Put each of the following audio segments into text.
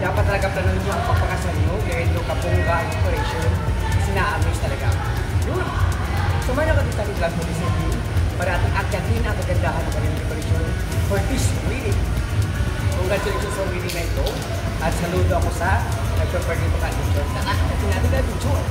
dapat talaga planuhin nyo ang pagpakasal nyo, gawin nyo kapungga ang decoration, kasi na-amaze talaga. Yun! Sumaya ka dito sa vlog mo this evening para ating akyatin ang kagandahan ng kanyang decoration for this wedding. Congratulations sa wedding na ito at saludo ako sa nag-prepare dito ka picture. Nakakatatin natin ka picture.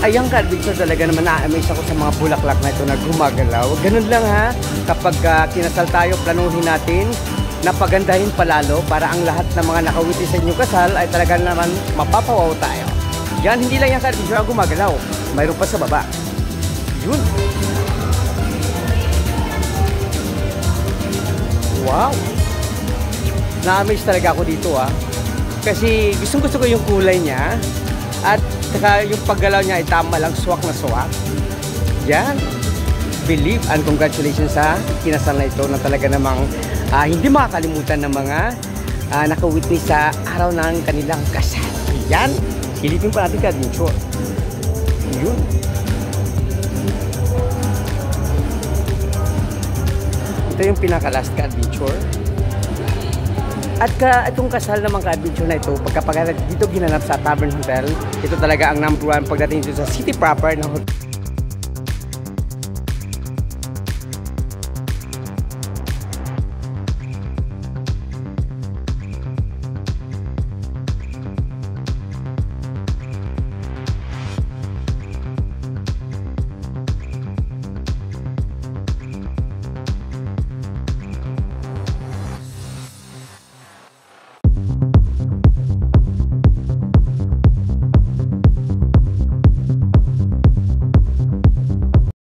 Ayan ka, Victor, talaga naman na-amaze ako sa mga bulaklak na ito na gumagalaw. Ganun lang ha, kapag kinasal tayo, planuhin natin na pagandahin palalo para ang lahat ng mga nakawiti sa inyong kasal ay talaga naman mapapawaw tayo. Yan, hindi lang yan ka, Victor, ang gumagalaw. Mayroon pa sa baba. Yun. Wow! Na-amaze talaga ako dito ha. Kasi gusto ko yung kulay niya. At saka yung paggalaw niya ay tama lang, swak na swak. Yan. Believe and congratulations sa kinasal na ito na talaga namang hindi makakalimutan ng mga nakawitness sa araw ng kanilang kasal. Yan. Silipin pa natin ka-adventure. Yun. Ito yung pinaka-last ka-adventure. At itong kasal naman ka-adventure na ito, pagkapag dito ginanap sa Tavern Hotel, ito talaga ang #1 pagdating dito sa city proper ng hotel.